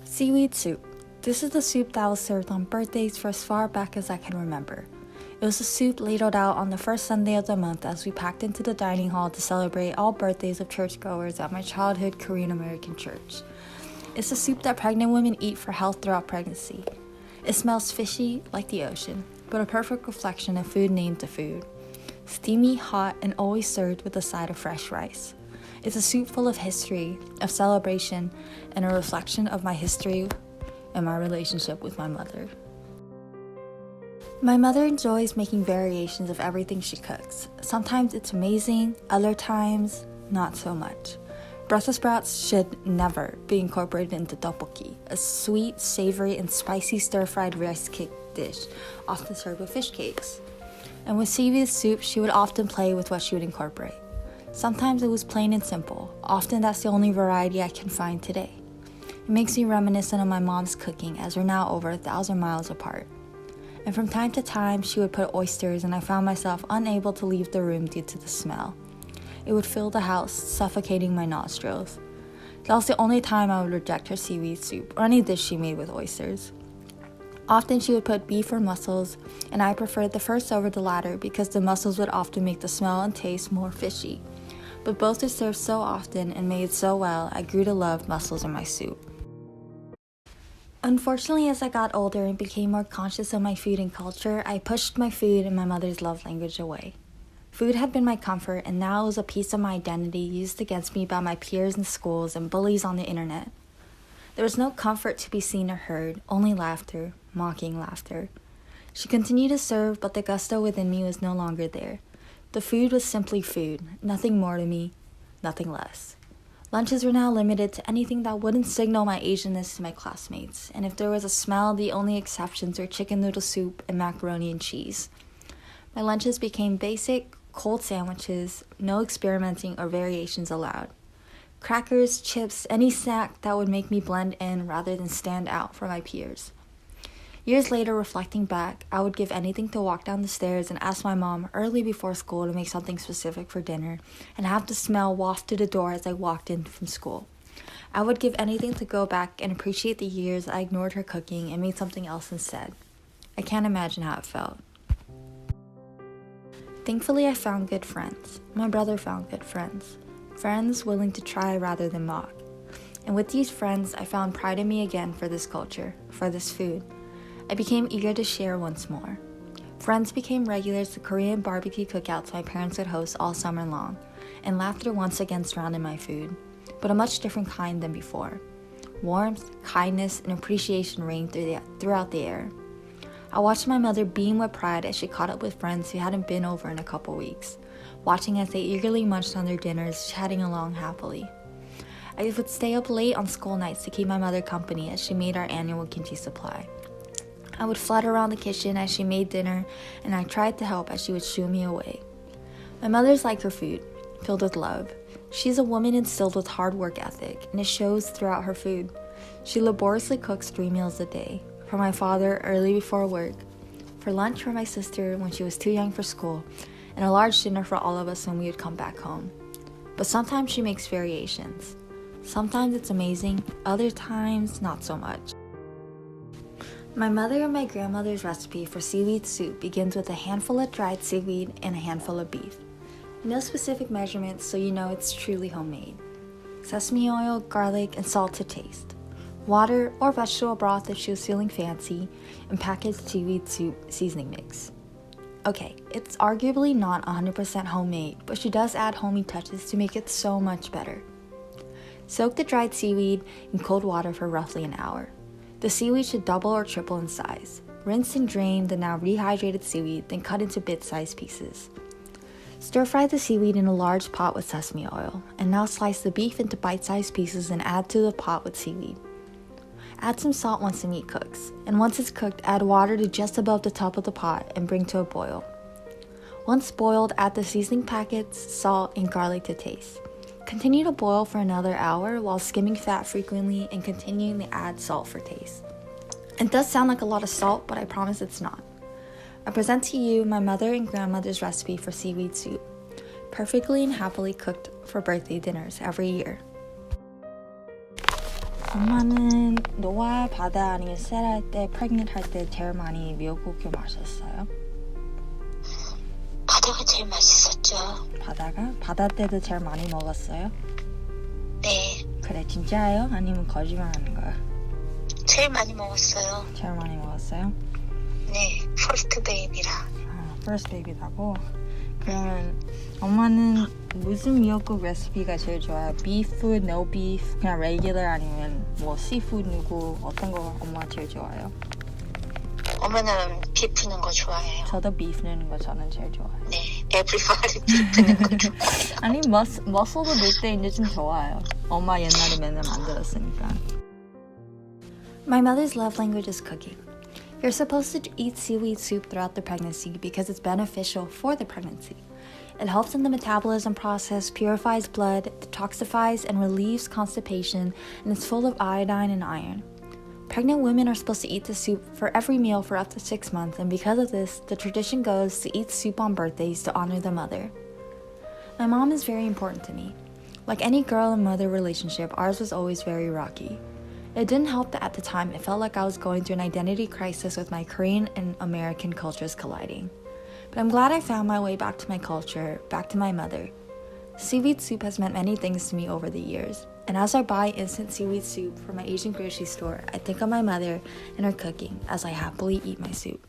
Seaweed soup. This is the soup that was served on birthdays for as far back as I can remember. It was a soup ladled out on the first Sunday of the month as we packed into the dining hall to celebrate all birthdays of churchgoers at my childhood Korean American church. It's a soup that pregnant women eat for health throughout pregnancy. It smells fishy, like the ocean, but a perfect reflection of food named to food. Steamy, hot, and always served with a side of fresh rice. It's a soup full of history, of celebration, and a reflection of my history and my relationship with my mother. My mother enjoys making variations of everything she cooks. Sometimes it's amazing, other times, not so much. Brussels sprouts should never be incorporated into tteokbokki, a sweet, savory, and spicy stir-fried rice cake dish, often served with fish cakes. And with seaweed soup, she would often play with what she would incorporate. Sometimes it was plain and simple. Often that's the only variety I can find today. It makes me reminiscent of my mom's cooking as we're now over 1,000 miles apart. And from time to time, she would put oysters and I found myself unable to leave the room due to the smell. It would fill the house, suffocating my nostrils. That was the only time I would reject her seaweed soup or any dish she made with oysters. Often she would put beef or mussels, and I preferred the first over the latter because the mussels would often make the smell and taste more fishy. But both are served so often and made so well, I grew to love mussels in my soup. Unfortunately, as I got older and became more conscious of my food and culture, I pushed my food and my mother's love language away. Food had been my comfort, and now it was a piece of my identity used against me by my peers in schools and bullies on the internet. There was no comfort to be seen or heard, only laughter, mocking laughter. She continued to serve, but the gusto within me was no longer there. The food was simply food, nothing more to me, nothing less. Lunches were now limited to anything that wouldn't signal my Asianness to my classmates, and if there was a smell, the only exceptions were chicken noodle soup and macaroni and cheese. My lunches became basic, cold sandwiches, no experimenting or variations allowed. Crackers, chips, any snack that would make me blend in rather than stand out for my peers. Years later, reflecting back, I would give anything to walk down the stairs and ask my mom early before school to make something specific for dinner and have the smell waft to the door as I walked in from school. I would give anything to go back and appreciate the years I ignored her cooking and made something else instead. I can't imagine how it felt. Thankfully, I found good friends. My brother found good friends. Friends willing to try rather than mock. And with these friends, I found pride in me again for this culture, for this food. I became eager to share once more. Friends became regulars to Korean barbecue cookouts my parents would host all summer long, and laughter once again surrounded my food, but a much different kind than before. Warmth, kindness, and appreciation reigned throughout the air. I watched my mother beam with pride as she caught up with friends who hadn't been over in a couple weeks, watching as they eagerly munched on their dinners, chatting along happily. I would stay up late on school nights to keep my mother company as she made our annual kimchi supply. I would flutter around the kitchen as she made dinner, and I tried to help as she would shoo me away. My mother's like her food, filled with love. She's a woman instilled with hard work ethic, and it shows throughout her food. She laboriously cooks 3 meals a day, for my father early before work, for lunch for my sister when she was too young for school, and a large dinner for all of us when we would come back home. But sometimes she makes variations. Sometimes it's amazing, other times not so much. My mother and my grandmother's recipe for seaweed soup begins with a handful of dried seaweed and a handful of beef. No specific measurements, so you know it's truly homemade. Sesame oil, garlic, and salt to taste. Water or vegetable broth if she was feeling fancy, and packaged seaweed soup seasoning mix. Okay, it's arguably not 100% homemade, but she does add homey touches to make it so much better. Soak the dried seaweed in cold water for roughly an hour. The seaweed should double or triple in size. Rinse and drain the now rehydrated seaweed, then cut into bit-sized pieces. Stir-fry the seaweed in a large pot with sesame oil, and now slice the beef into bite-sized pieces and add to the pot with seaweed. Add some salt once the meat cooks, and once it's cooked, add water to just above the top of the pot and bring to a boil. Once boiled, add the seasoning packets, salt, and garlic to taste. Continue to boil for another hour while skimming fat frequently and continuing to add salt for taste. It does sound like a lot of salt, but I promise it's not. I present to you my mother and grandmother's recipe for seaweed soup, perfectly and happily cooked for birthday dinners every year. 엄마는 노아, 바다 아니면 셀 할 때, 프레그넌트 할 때 제일 많이 미역국을 마셨어요? 바다가 제일 맛있었죠. 바다가? 바다 때도 제일 많이 먹었어요? 네, 그래, 진짜예요? 아니면 거짓말하는 거야? 제일 많이 먹었어요. 제일 많이 먹었어요? 네, 퍼스트 베이비라. first baby라고? 그러면 엄마는 무슨 미역국 레시피가 제일 좋아요? beef food, no beef, 그냥 regular 아니면 뭐 seafood 누구 어떤 거 엄마 제일 좋아해요? 엄마는 비프 넣은 거 좋아해요. 저도 beef 넣는 거 저는 제일 좋아해요. 네, 에브리바디 비프 넣은 거 좋아해요. 아니 머슬도 넣을 때 이제 좀 좋아요. 엄마 옛날에 맨날 만들었으니까. My mother's love language is cooking. You're supposed to eat seaweed soup throughout the pregnancy because it's beneficial for the pregnancy. It helps in the metabolism process, purifies blood, detoxifies, and relieves constipation, and it's full of iodine and iron. Pregnant women are supposed to eat the soup for every meal for up to 6 months, and because of this, the tradition goes to eat soup on birthdays to honor the mother. My mom is very important to me. Like any girl and mother relationship, ours was always very rocky. It didn't help that at the time it felt like I was going through an identity crisis with my Korean and American cultures colliding. But I'm glad I found my way back to my culture, back to my mother. Seaweed soup has meant many things to me over the years, and as I buy instant seaweed soup from my Asian grocery store, I think of my mother and her cooking as I happily eat my soup.